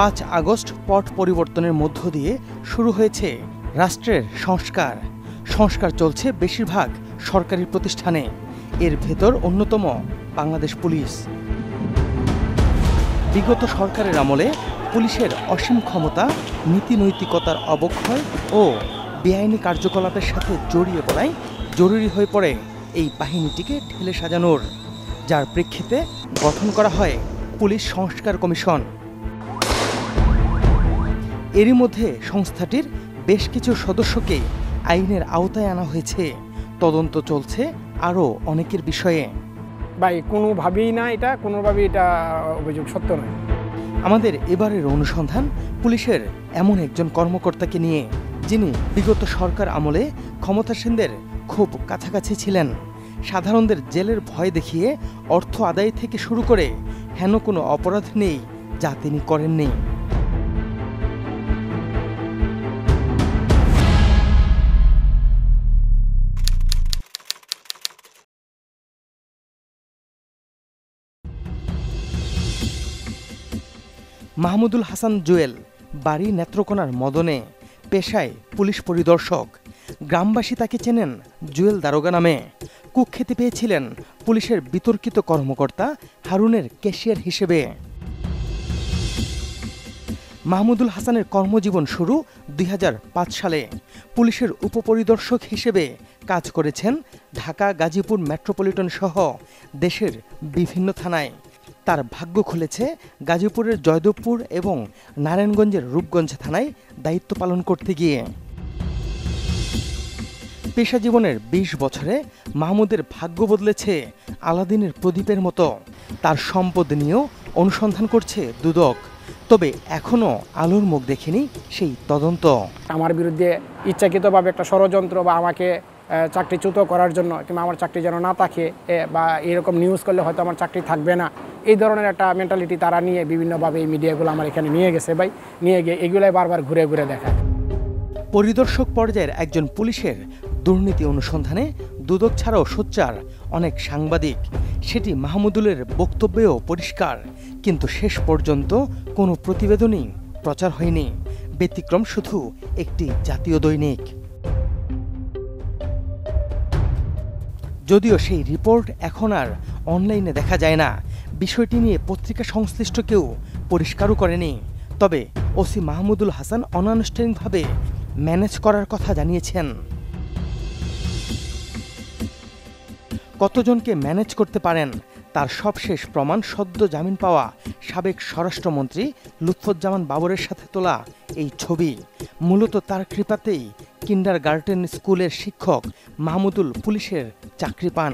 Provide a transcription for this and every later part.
5 August পট পরিবর্তনের মধ্য দিয়ে শুরু হয়েছে রাষ্ট্রের সংস্কার চলছে বেশিরভাগ সরকারি প্রতিষ্ঠানে। এর ভেতর অন্যতম বাংলাদেশ পুলিশ। বিগত সরকারের আমলে পুলিশের অসীম ক্ষমতা, নীতিনৈতিকতার অবক্ষয় ও বেআইনি কার্যকলাপের সাথে জড়িয়ে পড়ায় জরুরি হয়ে পড়ে এই বাহিনীটিকে ঢেলে সাজানোর, যার প্রেক্ষিতে গঠন করা হয় পুলিশ সংস্কার কমিশন। এরই মধ্যে সংস্থাটির বেশ কিছু সদস্যকে আইনের আওতায় আনা হয়েছে। তদন্ত চলছে আরও অনেকের বিষয়ে। ভাই কোনোভাবেই এটা অভিযোগ সত্য নয়। আমাদের এবারের অনুসন্ধান পুলিশের এমন একজন কর্মকর্তাকে নিয়ে, যিনি বিগত সরকার আমলে ক্ষমতাসীনদের খুব কাছাকাছি ছিলেন। সাধারণদের জেলের ভয় দেখিয়ে অর্থ আদায় থেকে শুরু করে হেন কোনো অপরাধ নেই যা তিনি করেননি। মাহমুদুল হাসান জুয়েল, বাড়ি নেত্রকোনার মদনে, পেশায় পুলিশ পরিদর্শক। গ্রামবাসী তাকে চেনেন জুয়েল দারোগা নামে। কুখ্যাতি পেয়েছিলেন পুলিশের বিতর্কিত কর্মকর্তা হারুনের ক্যাশিয়ার হিসেবে। মাহমুদুল হাসানের কর্মজীবন শুরু 2005 সালে। পুলিশের উপপরিদর্শক হিসেবে কাজ করেছেন ঢাকা, গাজীপুর মেট্রোপলিটন সহ দেশের বিভিন্ন থানায়। তার ভাগ্য খুলেছে গাজীপুরের জয়দেবপুর এবং নারায়ণগঞ্জের রূপগঞ্জ থানায় দায়িত্ব পালন করতে গিয়ে। পেশা জীবনের 20 বছরে মাহমুদের ভাগ্য বদলেছে আলাদিনের প্রদীপের মতো। তার সম্পদ নিয়েও অনুসন্ধান করছে দুদক, তবে এখনও আলোর মুখ দেখেনি সেই তদন্ত। আমার বিরুদ্ধে ইচ্ছাকৃতভাবে একটা ষড়যন্ত্র বা আমাকে চাকরিচ্যুত করার জন্য, কিংবা আমার চাকরি যেন না থাকে বা এরকম নিউজ করলে হয়তো আমার চাকরি থাকবে না, এই ধরনের একটা মেন্টালিটি তারা নিয়ে বিভিন্নভাবে এই মিডিয়াগুলো আমার এখানে নিয়ে গেছে। নিয়ে গিয়ে এগুলাই বারবার ঘুরে ঘুরে দেখায়। পরিদর্শক পর্যায়ের একজন পুলিশের দুর্নীতি অনুসন্ধানে দুদক ছাড়াও সোচ্চার অনেক সাংবাদিক। সেটি মাহমুদুলের বক্তব্যেও পরিষ্কার, কিন্তু শেষ পর্যন্ত কোনো প্রতিবেদনই প্রচার হয়নি। ব্যতিক্রম শুধু একটি জাতীয় দৈনিক। যদিও সেই রিপোর্ট এখন আর অনলাইনে দেখা যায় না, বিষয়টি নিয়ে পত্রিকা সংশ্লিষ্ট কেউ পরিষ্কারও করেনি। তবে ওসি মাহমুদুল হাসান অনানুষ্ঠানিকভাবে ম্যানেজ করার কথা জানিয়েছেন। কতজনকে ম্যানেজ করতে পারেন তার সবশেষ প্রমাণ সদ্য জামিন পাওয়া সাবেক স্বরাষ্ট্রমন্ত্রী লুৎফুজ্জামান বাবরের সাথে তোলা এই ছবি। মূলত তার কৃপাতেই কিন্ডারগার্টেন স্কুলের শিক্ষক মাহমুদুল পুলিশের চাকরি পান।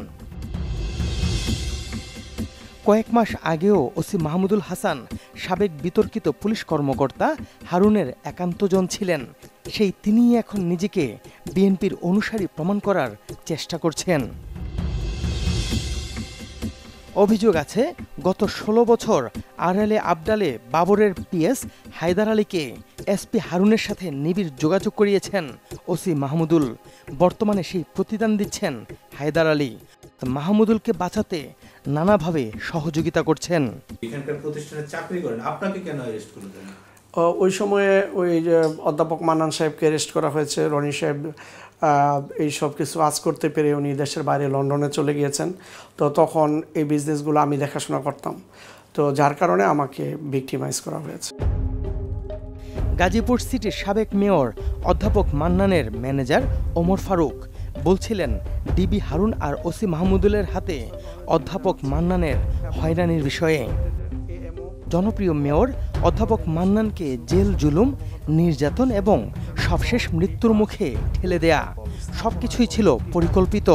কয়েক মাস আগেও ওসি মাহমুদুল হাসান সাবেক বিতর্কিত পুলিশ কর্মকর্তা হারুনের একান্তজন ছিলেন। সেই তিনিই এখন নিজেকে বিএনপির অনুসারী প্রমাণ করার চেষ্টা করছেন। অভিযোগ আছে, গত 16 বছর আড়ালে আবডালে বাবরের পিএস হায়দার আলীকে এসপি হারুনের সাথে নিবিড় যোগাযোগ করিয়েছেন ওসি মাহমুদুল। বর্তমানে সেই প্রতিদান দিচ্ছেন হায়দার আলী। মাহমুদুলকে বাঁচাতে নানাভাবে সহযোগিতা করছেন। এখানকার প্রতিষ্ঠানে চাকরি করেন, আপনাকে কেন অ্যারেস্ট করলেন? ওই সময়ে ওই যে অধ্যাপক মান্নান সাহেবকে অ্যারেস্ট করা হয়েছে। রনি সাহেব এই সব কিছু আজ করতে পেরে উনি দেশের বাইরে লন্ডনে চলে গিয়েছেন। তো তখন এই বিজনেসগুলো আমি দেখাশোনা করতাম, তো যার কারণে আমাকে ভিক্টিমাইজ করা হয়েছে। গাজীপুর সিটির সাবেক মেয়র অধ্যাপক মান্নানের ম্যানেজার ওমর ফারুক বলছিলেন, ডিবি হারুন আর ওসি মাহমুদুলের হাতে অধ্যাপক মান্নানের হয়রানির বিষয়ে। জনপ্রিয় মেয়র অধ্যাপক মান্নানকে জেল, জুলুম, নির্যাতন এবং সবশেষ মৃত্যুর মুখে ঠেলে দেয়া সবকিছুই ছিল পরিকল্পিত।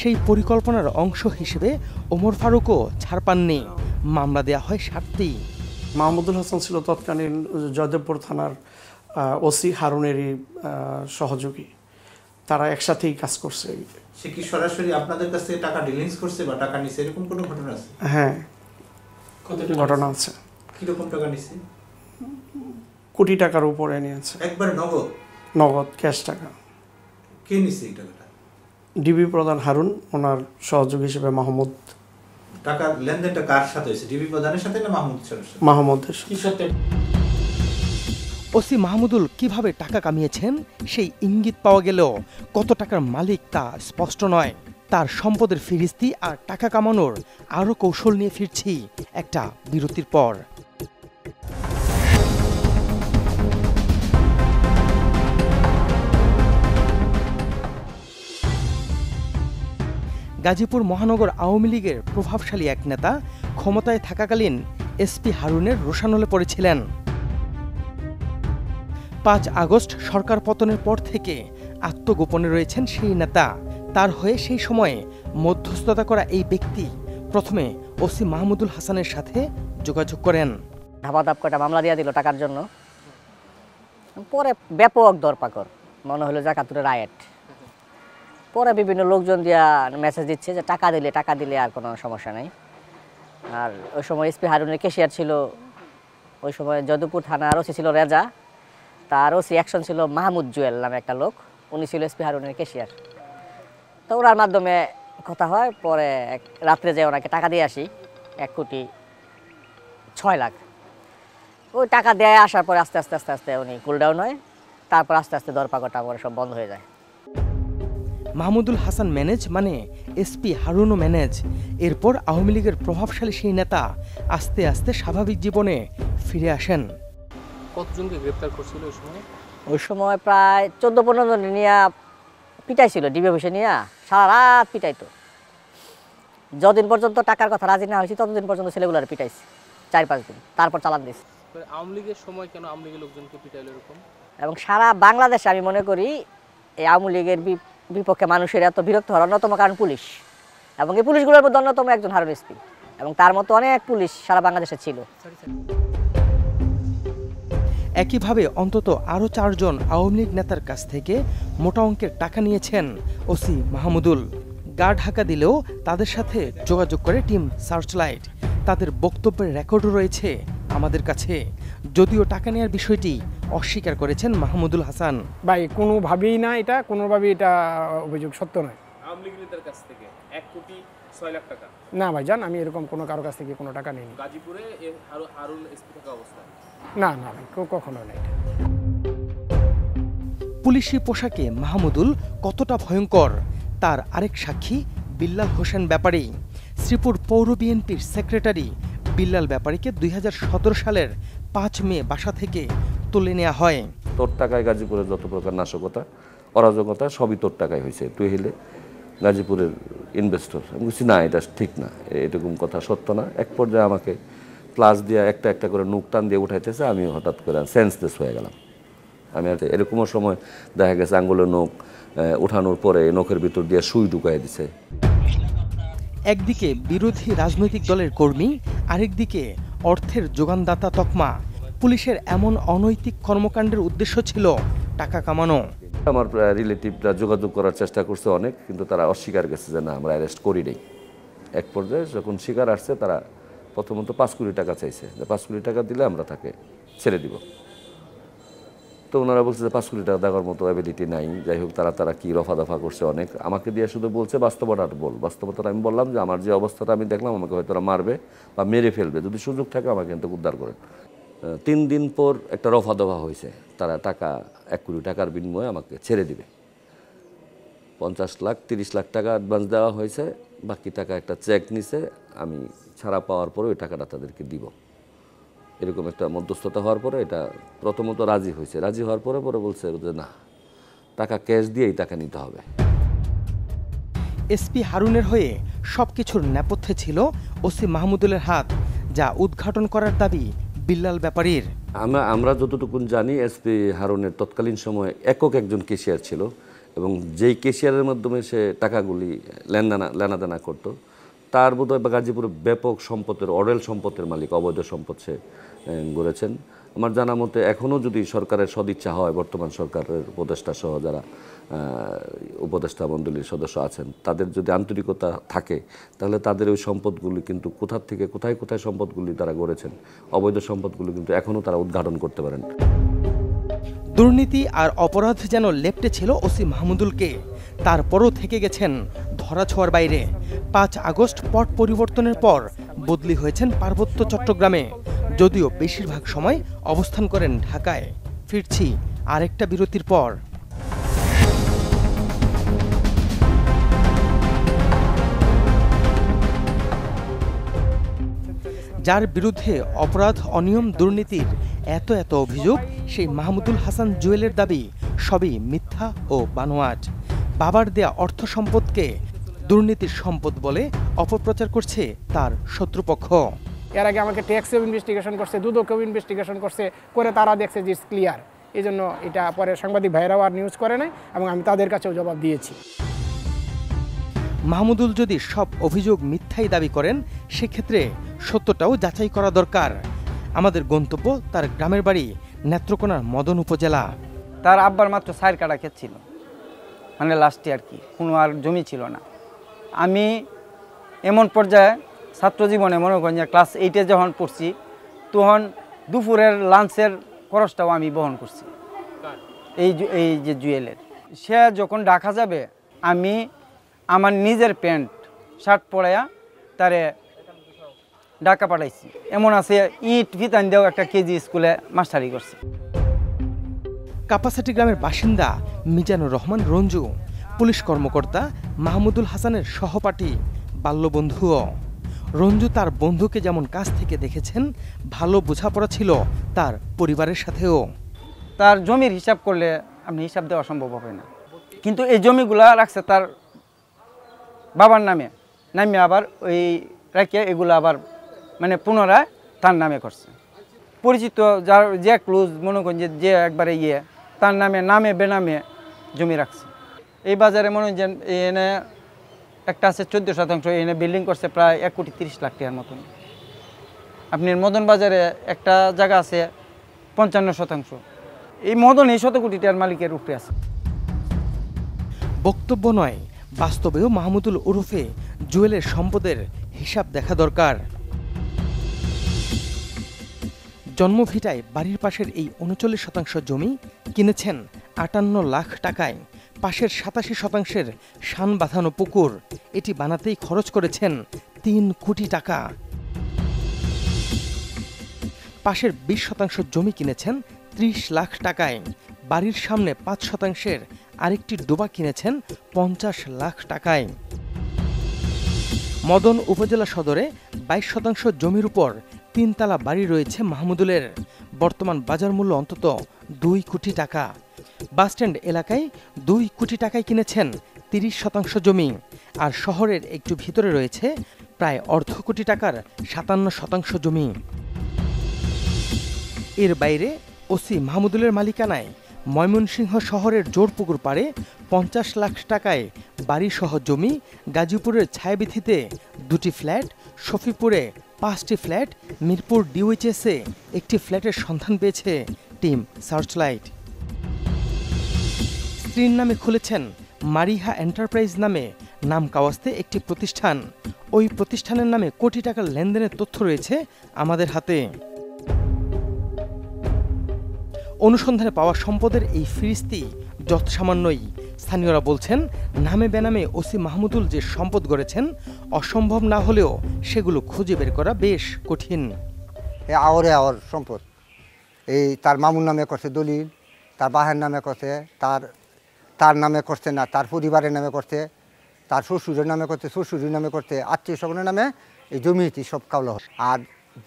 সেই পরিকল্পনার অংশ হিসেবে ওমর ফারুকও ছাড় পাননি। মামলা দেয়া হয় 7টি। মাহমুদুল হাসান ছিল তৎকালীন জয়দেবপুর থানার ওসি হারুনেরই সহযোগী। তারা একসাথেই কাজ করছে। সে কি সরাসরি আপনাদের কাছ থেকে টাকা ডিলিংস করছে বা টাকা নিছে, এরকম কোনো ঘটনা আছে? হ্যাঁ, ঘটনা আছে। কিরকম টাকা নিছে? কোটি টাকার উপরে নিয়েছে। একবারে নগদ? নগদ, ক্যাশ টাকা। কে নিছে এই টাকাটা? ডিবি প্রধান হারুন, ওনার সহযোগী হিসেবে মাহমুদ। টাকার লেনদেনটা কার সাথে হয়েছে? ডিবি প্রধানের সাথে না মাহমুদের সাথে? মাহমুদের সাথে। ওসি মাহমুদুল কিভাবে টাকা কামিয়েছেন সেই ইঙ্গিত পাওয়া গেলেও কত টাকার মালিক তা স্পষ্ট নয়। তার সম্পদের ফিরিস্তি আর টাকা কামানোর আরও কৌশল নিয়ে ফিরছি একটা বিরতির পর। গাজীপুর মহানগর আওয়ামী লীগের প্রভাবশালী এক নেতা ক্ষমতায় থাকাকালীন এসপি হারুনের রোষানলে পড়েছিলেন। 5 আগস্ট সরকার পতনের পর থেকে আত্মগোপনে রয়েছেন সেই নেতা। তার হয়ে সেই সময়ে মধ্যস্থতা করা এই ব্যক্তি প্রথমে ওসি মাহমুদুল হাসানের সাথে যোগাযোগ করেন। ধাপ কটা মামলা দিয়ে দিল টাকার জন্য। পরে ব্যাপক দরপাকড়, মনে হলো জাকাতুরের রায়েট। পরে বিভিন্ন লোকজন দিয়া মেসেজ দিচ্ছে যে টাকা দিলে আর কোনো সমস্যা নেই। আর ওই সময় এসপি হারুনের ক্যাশিয়ার ছিল, ওই সময় যদুপুর থানার ওসি ছিল রেজা, তার ওসি অ্যাকশন ছিল মাহমুদ জুয়েল নামে একটা লোক, উনি ছিল এসপি হারুনের ক্যাশিয়ার। তো ওনার মাধ্যমে কথা হয়। পরে রাত্রে যে ওনাকে টাকা দিয়ে আসি 1,06,00,000। ওই টাকা দেয় আসার পরে আস্তে আস্তে উনি কুলডাউন হয়। তারপর আস্তে আস্তে দরপাকড়টা পরে সব বন্ধ হয়ে যায়। মাহমুদুল হাসান ম্যানেজ মানে এসপি হারুনও ম্যানেজ। এরপর আওয়ামী লীগের প্রভাবশালী সেই নেতা আস্তে আস্তে স্বাভাবিক জীবনে ফিরে আসেন। কতজনকে গ্রেপ্তার করছিল ওই সময়? ওই সময় প্রায় 14-15 জন নিয়ে পিটাইছিল, ডিবি অফিসে নিয়ে সারা রাত পিটাইতো। যতদিন পর্যন্ত টাকার কথা রাজি না হয়েছি ততদিন পর্যন্ত ছেলেগুলোর পিটাইছি, 4-5 দিন, তারপর চালান দিয়েছি। আওয়ামী লীগের সময় কেন আওয়ামী লীগের লোকজনকে পিটাইল এরকম? এবং সারা বাংলাদেশে আমি মনে করি এই আওয়ামী লীগের বিপক্ষে মানুষের এত বিরক্ত হওয়ার অন্যতম কারণ পুলিশ, এবং এই পুলিশগুলোর মধ্যে অন্যতম একজন হারুন এসপি, এবং তার মতো অনেক পুলিশ সারা বাংলাদেশে ছিল। একইভাবে অন্তত আরও 4 জন আওয়ামী লীগ নেতার কাছ থেকে মোটা অঙ্কের টাকা নিয়েছেন ওসি মাহমুদুল। গা ঢাকা দিলেও তাদের সাথে যোগাযোগ করে টিম সার্চলাইট। তাদের বক্তব্যের রেকর্ডও রয়েছে আমাদের কাছে, যদিও টাকা নেওয়ার বিষয়টি অস্বীকার করেছেন মাহমুদুল হাসান। ভাই কোনোভাবেই না, কোনোভাবেই এটা অভিযোগ সত্য নয়। আওয়ামী লীগ নেতার কাছ থেকে 1,06,00,000 টাকা? না ভাইজান, আমি এরকম কোনো কারো কাছ থেকে কোনো টাকা নিইনি। গাজীপুরে হারুন এসপি থাকা অবস্থায়? না ভাই, কখনো নেই। পুলিশি পোশাকে মাহমুদুল কতটা ভয়ঙ্কর তার আরেক সাক্ষী বিল্লাল হোসেন ব্যাপারী। শ্রীপুর পৌর বিএনপির সেক্রেটারি বিল্লাল ব্যাপারীকে 2017 সালের 5 মে বাসা থেকে তুলে নেওয়া হয়। তোর টাকায় গাজীপুরের যত প্রকার নাশকতা অরাজকতা সবই তোর টাকায় হয়েছে, তুই হইলে গাজীপুরের ইনভেস্টর। আমি বলছি না, এটা ঠিক না, এরকম কথা সত্য না। এক পর্যায়ে আমাকে প্লাস দিয়ে একটা করে নুক টান দিয়ে উঠাইতেছে, আমি হঠাৎ করে সেন্সলেস হয়ে গেলাম। আমি এরকমও সময় দেখা গেছে আঙ্গুলের নখ উঠানোর পরে নখের ভিতর দিয়ে সুই ঢুকাই দিছে। একদিকে বিরোধী রাজনৈতিক দলের কর্মী, আরেকদিকে অর্থের যোগানদাতা তকমা। পুলিশের এমন অনৈতিক কর্মকাণ্ডের উদ্দেশ্য ছিল টাকা কামানো। আমার রিলেটিভরা যোগাযোগ করার চেষ্টা করছে অনেক, কিন্তু তারা অস্বীকার করছে যে না, আমরা অ্যারেস্ট করি নাই। এক পর্যায়ে যখন শিকার আসছে, তারা প্রথমত 5 কোটি টাকা চাইছে, যে 5 কোটি টাকা দিলে আমরা তাকে ছেড়ে দিব। তো ওনারা বলছে যে 5 কোটি টাকা দেওয়ার মতো অ্যাবিলিটি নাই। যাই হোক, তারা কি রফা দফা করছে অনেক। আমাকে দিয়ে শুধু বলছে বাস্তবতা বল। বাস্তবতা আমি বললাম যে আমার যে অবস্থাটা আমি দেখলাম, আমাকে হয়তো মারবে বা মেরে ফেলবে, যদি সুযোগ থাকে আমাকে কিন্তু উদ্ধার করেন। 3 দিন পর একটা রফা দফা হয়েছে, তারা টাকা 1 কোটি টাকার বিনিময়ে আমাকে ছেড়ে দিবে। 50 লাখ 30 লাখ টাকা অ্যাডভান্স দেওয়া হয়েছে, বাকি টাকা একটা চেক নিছে। আমি ছাড়া পাওয়ার পরে ওই টাকাটা তাদেরকে দিব। এরকম একটা মধ্যস্থতা হওয়ার পরে এটা প্রথমত রাজি হয়েছে। রাজি হওয়ার পরে বলছে যে না, টাকা ক্যাশ দিয়েই টাকা নিতে হবে। এসপি হারুনের হয়ে সবকিছুর নেপথ্যে ছিল ওসি মাহমুদুলের হাত, যা উদ্ঘাটন করার দাবি বিল্লাল ব্যাপারীর। আমরা যতটুকু জানি, এসপি হারুনের তৎকালীন সময়ে একক একজন ক্যাশিয়ার ছিল, এবং যেই ক্যাশিয়ারের মাধ্যমে সে টাকাগুলি লেনাদেনা করতো, তার বোধহয় গাজীপুরে ব্যাপক সম্পদের, অডেল সম্পদের মালিক, অবৈধ সম্পদ সে গড়েছেন। আমার জানা মতে এখনও যদি সরকারের সদিচ্ছা হয়, বর্তমান সরকারের উপদেষ্টা সহ যারা উপদেষ্টা মণ্ডলীর সদস্য আছেন, তাদের যদি আন্তরিকতা থাকে, তাহলে তাদের ওই সম্পদগুলি কিন্তু কোথায় সম্পদগুলি তারা গড়েছেন, অবৈধ সম্পদগুলি কিন্তু এখনও তারা উদ্ঘাটন করতে পারেন। দুর্নীতি আর অপরাধ যেন লেপ্টে ছিল ওসি মাহমুদুলকে, তারপরও থেকে গেছেন ধরাছোঁয়ার বাইরে। 5 আগস্ট পট পরিবর্তনের পর বদলি হয়েছেন পার্বত্য চট্টগ্রামে, যদিও বেশিরভাগ সময় অবস্থান করেন ঢাকায়। ফিরছি আরেকটা বিরতির পর। যার বিরুদ্ধে অপরাধ, অনিয়ম, দুর্নীতির এত অভিযোগ, সেই মাহমুদুল হাসান জুয়েলের দাবি সবই মিথ্যা ও বানোয়াট। বাবার দেয়া অর্থ সম্পদকে দুর্নীতির সম্পদ বলে অপপ্রচার করছে তার শত্রুপক্ষ। এর আগে আমাকে ট্যাক্সেও ইনভেস্টিগেশন করছে, দুদকেও ইনভেস্টিগেশন করছে, করে তারা দেখছে যে ইটস ক্লিয়ার। এই জন্য এটা পরে সাংবাদিক ভাইরাও আর নিউজ করে নাই এবং আমি তাদের কাছেও জবাব দিয়েছি। মাহমুদুল যদি সব অভিযোগ মিথ্যাই দাবি করেন, সেক্ষেত্রে সত্যটাও যাচাই করা দরকার। আমাদের গন্তব্য তার গ্রামের বাড়ি নেত্রকোনার মদন উপজেলা। তার আব্বার মাত্র 4 কাঠা ক্ষেত ছিল, মানে লাস্টে আর কি, কোনো আর জমি ছিল না। আমি এমন পর্যায়ে ছাত্র জীবনে মনে করেন যে ক্লাস 8-এ যখন পড়ছি, তখন দুপুরের লাঞ্চের খরচটাও আমি বহন করছি এই যে জুয়েলের। সে যখন ঢাকা যাবে, আমি আমার নিজের প্যান্ট শার্ট পরাইয়া তারে ঢাকা পাঠাইছি। এমন আছে ইট ভিতান দিয়েও একটা কেজি স্কুলে মাস্টারি করছে। কাপাসাটি গ্রামের বাসিন্দা মিজানুর রহমান রঞ্জু, পুলিশ কর্মকর্তা মাহমুদুল হাসানের সহপাঠী, বাল্যবন্ধুও। রঞ্জু তার বন্ধুকে যেমন কাছ থেকে দেখেছেন, ভালো বোঝাপড়া ছিল তার পরিবারের সাথেও। তার জমির হিসাব করলে আপনি হিসাব দেওয়া সম্ভব হবে না, কিন্তু এই জমিগুলা রাখছে তার বাবার নামে, আবার ওই রাখে এগুলো আবার মানে পুনরায় তার নামে করছে। পরিচিত যার যে ক্লোজ মনে করেন যে একবারে তার নামে বেনামে জমি রাখছে। এই বাজারে মনে করেন এনে একটা আছে 14 শতাংশ, এনে বিল্ডিং করছে প্রায় 1,30,00,000 টাকার মতন। আপনার মদন বাজারে একটা জায়গা আছে 55 শতাংশ। এই মদন এই 100 কোটি টাকার মালিকের উপরে আছে। বক্তব্য নয়, বাস্তবেও মাহমুদুল ওরফে জুয়েলের সম্পদের হিসাব দেখা দরকার। জন্মভিটায় বাড়ির পাশের এই 39 শতাংশ জমি কিনেছেন 58 লাখ টাকায়। পাশের 87 শতাংশের শান বাঁধানো পুকুর, এটি বানাতেই খরচ করেছেন 3 কোটি টাকা। পাশের 20 শতাংশ জমি কিনেছেন 30 লাখ টাকায়। বাড়ির সামনে 5 শতাংশের আরেকটি ডোবা কিনেছেন 50 লাখ টাকায়। মদন উপজেলা সদরে 22 শতাংশ জমির উপর 3 তলা বাড়ি রয়েছে মাহমুদুলের। বর্তমান বাজার মূল্য অন্তত 2 কোটি টাকা। বাসস্ট্যান্ড এলাকায় 2 কোটি টাকায় কিনেছেন 30 শতাংশ জমি। আর শহরের একটু ভিতরে রয়েছে প্রায় অর্ধ কোটি টাকার 57 শতাংশ জমি। এর বাইরে ওসি মাহমুদুলের মালিকানায় ময়মনসিংহ শহরের জোরপুকুর পাড়ে 50 লাখ টাকায় বাড়িসহ জমি, গাজীপুরের ছায়াবিথিতে 2টি ফ্ল্যাট, শফিপুরে 5টি ফ্ল্যাট, মিরপুর ডিওএইচএসে একটি ফ্ল্যাটের সন্ধান পেয়েছে টিম সার্চলাইট। স্ত্রীর নামে খুলেছেন মারিহা এন্টারপ্রাইজ নামে নাম কাওয়াস্তে একটি প্রতিষ্ঠান। ওই প্রতিষ্ঠানের নামে কোটি টাকার লেনদেনের তথ্য রয়েছে আমাদের হাতে। অনুসন্ধানে পাওয়া সম্পদের এই ফিরিস্তি যৎসামান্যই। স্থানীয়রা বলছেন, নামে বেনামে ওসি মাহমুদুল যে সম্পদ গড়েছেন, অসম্ভব না হলেও সেগুলো খুঁজে বের করা বেশ কঠিন। আওয়ার সম্পদ এই তার মামুর নামে করছে দলিল, তার বাহের নামে করছে, তার নামে করছে না, তার পরিবারের নামে করছে, তার শ্বশুরের নামে করছে, শ্বশুরের নামে করছে, আত্মীয় স্বজনের নামে এই জমিটি সব কাউলা। আর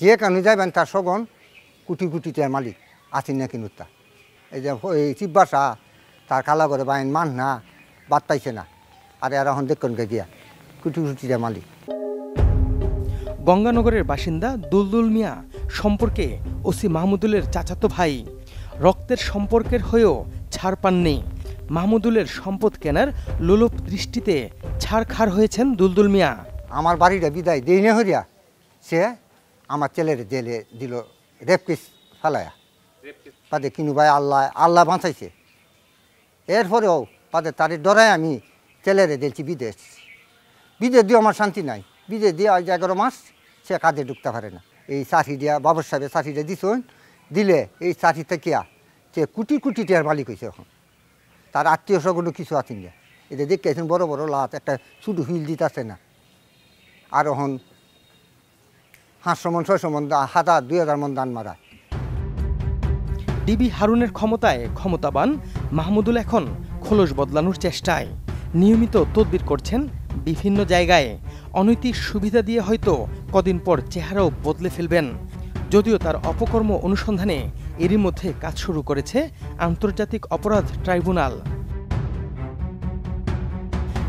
যে কারণে যাবেন তার সগন কোটি কোটি টাকার মালিক আছেন না কিনুতা। এই যে এই চিব্বাসা তার কালা করে বাইন মান না বাদ পাইছে না, আর এরা এখন দেখুন গিয়া কোটি কোটি টাকার মালিক। গঙ্গানগরের বাসিন্দা দুলদুল মিয়া সম্পর্কে ওসি মাহমুদুলের চাচাতো ভাই। রক্তের সম্পর্কের হয়েও ছাড় পাননি। মাহমুদুলের সম্পদ কেনার লোলুপ দৃষ্টিতে ছাড়খাড় হয়েছেন দুলদুল মিয়া। আমার বাড়িটা বিদায় দেই না হইয়া সে আমার ছেলের জেলে দিল, রেপ কেস ফেলায়া পাদে কিনু ভাই আল্লাহ বাঁচাইছে। এরপরেও পাদে তারে ডরায় আমি ছেলেরে দিয়েছি বিদেশ দিয়ে আমার শান্তি নাই। বিদেশ দিয়ে আজ 11 মাস সে কাজে ঢুকতে পারে না। এই চাকরি দিয়া বাবর সাহেবের চাকরিটা দিছেন, দিলে এই চাকরি থেকে সে কোটি কোটি টাকার মালিক হয়েছে। এখন তার আত্মীয় স্বজন কিছু আছেন না, এটা দেখেছেন বড় বড় লাত একটা শুধু হুইল দিতে না। আর এখন 500 মন 600 মন 1000 2000 মন দান মারা। ডিবি হারুনের ক্ষমতায় ক্ষমতাবান মাহমুদুল এখন খোলস বদলানোর চেষ্টায় নিয়মিত তদবির করছেন বিভিন্ন জায়গায়। অনৈতিক সুবিধা দিয়ে হয়তো কদিন পর চেহারাও বদলে ফেলবেন। যদিও তার অপকর্ম অনুসন্ধানে এরই মধ্যে কাজ শুরু করেছে আন্তর্জাতিক অপরাধ ট্রাইব্যুনাল।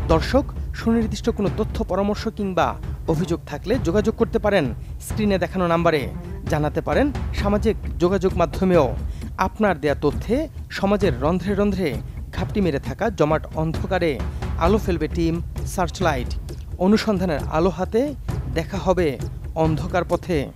দর্শক, সুনির্দিষ্ট কোনো তথ্য পরামর্শ কিংবা অভিযোগ থাকলে যোগাযোগ করতে পারেন স্ক্রিনে দেখানো নাম্বারে। জানাতে পারেন সামাজিক যোগাযোগ মাধ্যমেও। আপনার দেয়া তথ্যে সমাজের রন্ধ্রে রন্ধ্রে ঘাপটি মেরে থাকা জমাট অন্ধকারে আলো ফেলবে টিম সার্চলাইট। অনুসন্ধানের আলো হাতে দেখা হবে অন্ধকার পথে।